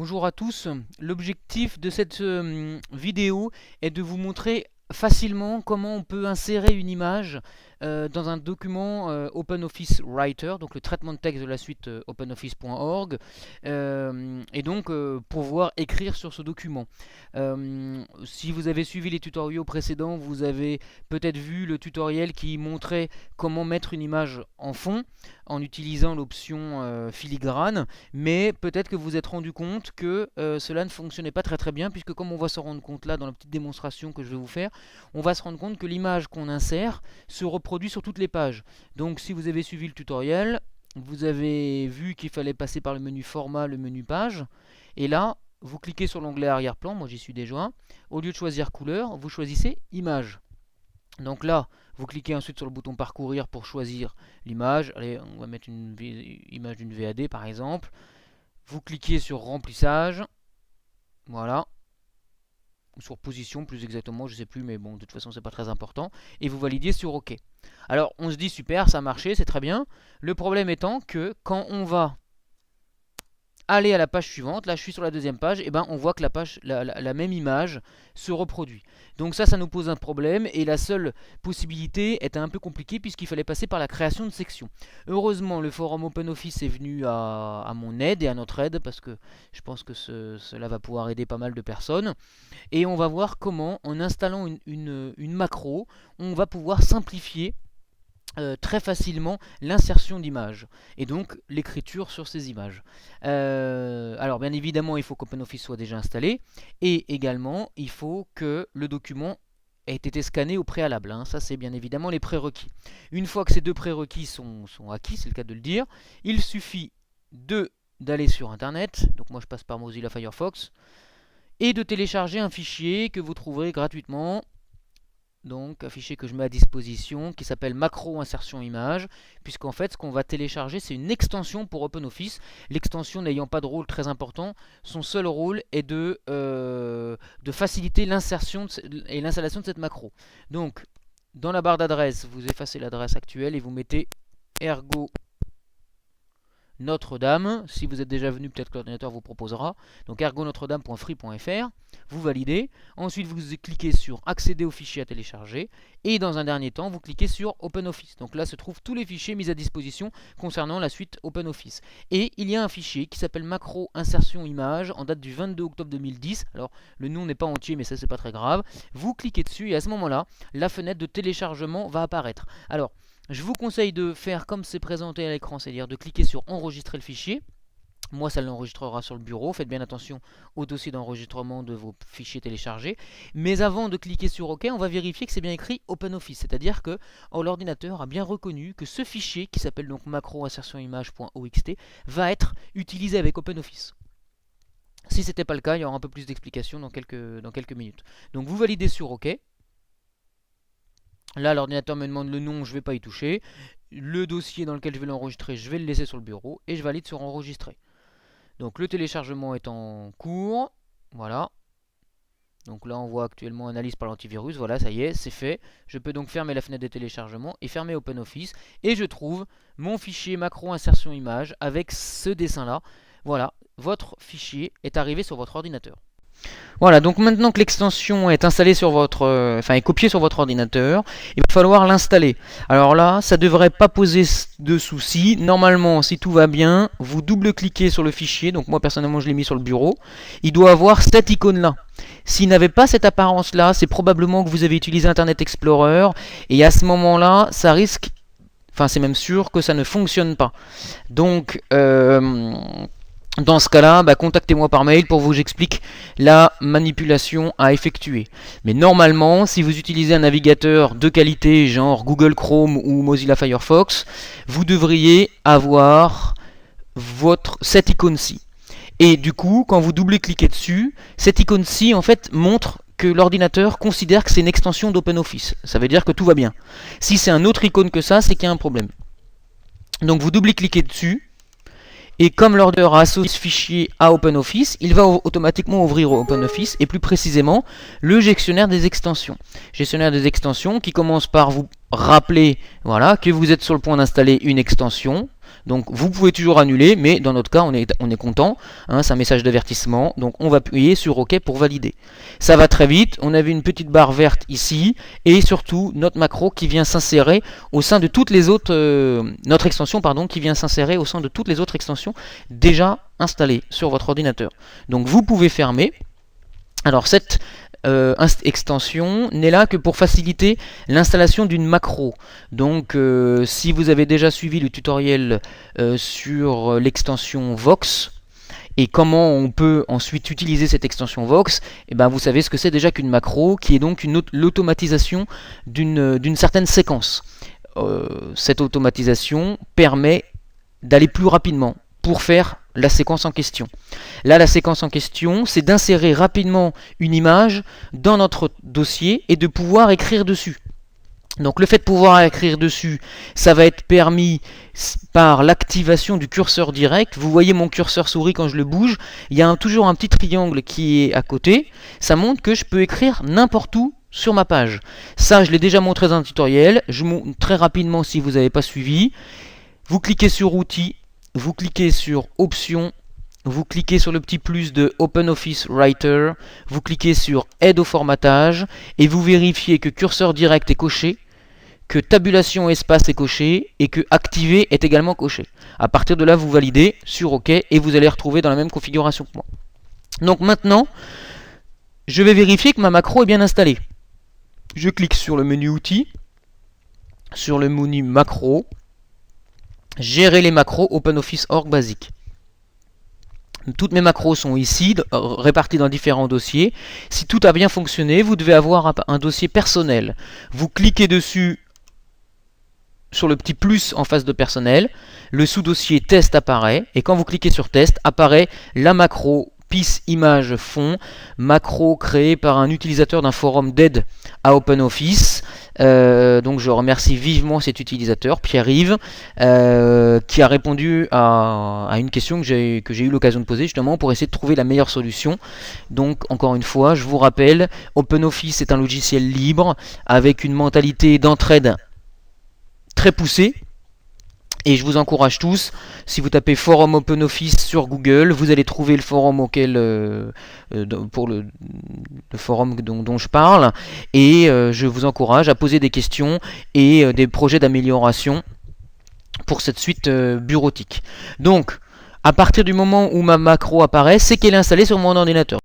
Bonjour à tous, l'objectif de cette vidéo est de vous montrer facilement comment on peut insérer une image dans un document OpenOffice Writer, donc le traitement de texte de la suite openoffice.org, et donc pouvoir écrire sur ce document. Si vous avez suivi les tutoriaux précédents, vous avez peut-être vu le tutoriel qui montrait comment mettre une image en fond en utilisant l'option filigrane, mais peut-être que vous vous êtes rendu compte que cela ne fonctionnait pas très bien, puisque comme on va se rendre compte là dans la petite démonstration que je vais vous faire, on va se rendre compte que l'image qu'on insère se reproduit sur toutes les pages. Donc si vous avez suivi le tutoriel, vous avez vu qu'il fallait passer par le menu format, le menu page, et là vous cliquez sur l'onglet arrière-plan, moi j'y suis déjà. Au lieu de choisir couleur, vous choisissez image. Donc là, vous cliquez ensuite sur le bouton parcourir pour choisir l'image. Allez, on va mettre une image d'une VAD par exemple. Vous cliquez sur remplissage. Voilà. Ou sur position plus exactement, je sais plus, mais bon, de toute façon c'est pas très important. Et vous validez sur OK. Alors on se dit super, ça a marché, c'est très bien. Le problème étant que quand on va aller à la page suivante, là je suis sur la deuxième page, et ben on voit que la même image se reproduit. Donc ça nous pose un problème, et la seule possibilité était un peu compliquée puisqu'il fallait passer par la création de sections. Heureusement, le forum OpenOffice est venu à mon aide et à notre aide, parce que je pense que cela va pouvoir aider pas mal de personnes. Et on va voir comment, en installant une macro, on va pouvoir simplifier très facilement l'insertion d'images et donc l'écriture sur ces images. Alors bien évidemment il faut qu'OpenOffice soit déjà installé, et également il faut que le document ait été scanné au préalable, hein. Ça c'est bien évidemment les prérequis. Une fois que ces deux prérequis sont acquis, c'est le cas de le dire, il suffit d'aller sur internet, donc moi je passe par Mozilla Firefox, et de télécharger un fichier que vous trouverez gratuitement. Donc un fichier que je mets à disposition qui s'appelle macro insertion image, puisqu'en fait ce qu'on va télécharger c'est une extension pour OpenOffice. L'extension n'ayant pas de rôle très important, son seul rôle est de faciliter l'insertion et l'installation de cette macro. Donc dans la barre d'adresse, vous effacez l'adresse actuelle et vous mettez ergo Notre-Dame. Si vous êtes déjà venu, peut-être que l'ordinateur vous proposera. Donc ergonotre-dame.free.fr. Vous validez. Ensuite, vous cliquez sur accéder aux fichiers à télécharger. Et dans un dernier temps, vous cliquez sur OpenOffice. Donc là se trouvent tous les fichiers mis à disposition concernant la suite OpenOffice. Et il y a un fichier qui s'appelle macro insertion image en date du 22 octobre 2010. Alors le nom n'est pas entier, mais ça c'est pas très grave. Vous cliquez dessus et à ce moment-là, la fenêtre de téléchargement va apparaître. Alors, je vous conseille de faire comme c'est présenté à l'écran, c'est-à-dire de cliquer sur enregistrer le fichier. Moi, ça l'enregistrera sur le bureau. Faites bien attention au dossier d'enregistrement de vos fichiers téléchargés. Mais avant de cliquer sur OK, on va vérifier que c'est bien écrit OpenOffice. C'est-à-dire que l'ordinateur a bien reconnu que ce fichier, qui s'appelle donc macro-insertion-image.oxt, va être utilisé avec OpenOffice. Si ce n'était pas le cas, il y aura un peu plus d'explications dans quelques minutes. Donc vous validez sur OK. Là, l'ordinateur me demande le nom, je ne vais pas y toucher. Le dossier dans lequel je vais l'enregistrer, je vais le laisser sur le bureau et je valide sur enregistrer. Donc le téléchargement est en cours. Voilà. Donc là, on voit actuellement analyse par l'antivirus. Voilà, ça y est, c'est fait. Je peux donc fermer la fenêtre de téléchargement et fermer OpenOffice. Et je trouve mon fichier macro insertion image avec ce dessin-là. Voilà, votre fichier est arrivé sur votre ordinateur. Voilà, donc maintenant que l'extension est installée sur votre, est copiée sur votre ordinateur, il va falloir l'installer. Alors là, ça ne devrait pas poser de soucis. Normalement, si tout va bien, vous double-cliquez sur le fichier. Donc moi personnellement, je l'ai mis sur le bureau. Il doit avoir cette icône-là. S'il n'avait pas cette apparence-là, c'est probablement que vous avez utilisé Internet Explorer. Et à ce moment-là, ça risque, c'est même sûr que ça ne fonctionne pas. Donc dans ce cas-là, contactez-moi par mail pour vous expliquer la manipulation à effectuer. Mais normalement, si vous utilisez un navigateur de qualité, genre Google Chrome ou Mozilla Firefox, vous devriez avoir cette icône-ci. Et du coup, quand vous double-cliquez dessus, cette icône-ci, en fait, montre que l'ordinateur considère que c'est une extension d'OpenOffice. Ça veut dire que tout va bien. Si c'est un autre icône que ça, c'est qu'il y a un problème. Donc vous double-cliquez dessus. Et comme l'ordinateur a associé ce fichier à OpenOffice, il va automatiquement ouvrir OpenOffice, et plus précisément le gestionnaire des extensions. Gestionnaire des extensions qui commence par vous rappeler que vous êtes sur le point d'installer une extension. Donc vous pouvez toujours annuler, mais dans notre cas on est content, hein, c'est un message d'avertissement, donc on va appuyer sur OK pour valider. Ça va très vite, on avait une petite barre verte ici, et surtout notre macro qui vient s'insérer au sein de toutes les autres, notre extension pardon, qui vient s'insérer au sein de toutes les autres extensions déjà installées sur votre ordinateur. Donc vous pouvez fermer. Alors cette extension n'est là que pour faciliter l'installation d'une macro. Donc si vous avez déjà suivi le tutoriel sur l'extension Vox et comment on peut ensuite utiliser cette extension Vox, et ben vous savez ce que c'est déjà qu'une macro, qui est donc l'automatisation d'une certaine séquence. Cette automatisation permet d'aller plus rapidement pour faire la séquence en question. Là, la séquence en question, c'est d'insérer rapidement une image dans notre dossier et de pouvoir écrire dessus. Donc le fait de pouvoir écrire dessus, ça va être permis par l'activation du curseur direct. Vous voyez mon curseur souris quand je le bouge, il y a toujours un petit triangle qui est à côté. Ça montre que je peux écrire n'importe où sur ma page. Ça, je l'ai déjà montré dans un tutoriel. Je montre très rapidement si vous n'avez pas suivi. Vous cliquez sur Outils, vous cliquez sur Options, vous cliquez sur le petit plus de OpenOffice Writer, vous cliquez sur Aide au formatage et vous vérifiez que curseur direct est coché, que tabulation espace est coché et que activer est également coché. À partir de là, vous validez sur OK et vous allez retrouver dans la même configuration que moi. Donc maintenant, je vais vérifier que ma macro est bien installée. Je clique sur le menu Outils, sur le menu Macro, Gérer les macros OpenOffice Org Basique. Toutes mes macros sont ici, réparties dans différents dossiers. Si tout a bien fonctionné, vous devez avoir un dossier personnel. Vous cliquez dessus sur le petit plus en face de personnel. Le sous-dossier test apparaît. Et quand vous cliquez sur test, apparaît la macro PIS image fond, macro créée par un utilisateur d'un forum d'aide à OpenOffice. Donc je remercie vivement cet utilisateur, Pierre-Yves, qui a répondu à une question que j'ai eu l'occasion de poser justement pour essayer de trouver la meilleure solution. Donc encore une fois, je vous rappelle, OpenOffice est un logiciel libre avec une mentalité d'entraide très poussée. Et je vous encourage tous, si vous tapez forum OpenOffice sur Google, vous allez trouver le forum pour le forum dont je parle. Et je vous encourage à poser des questions et des projets d'amélioration pour cette suite bureautique. Donc, à partir du moment où ma macro apparaît, c'est qu'elle est installée sur mon ordinateur.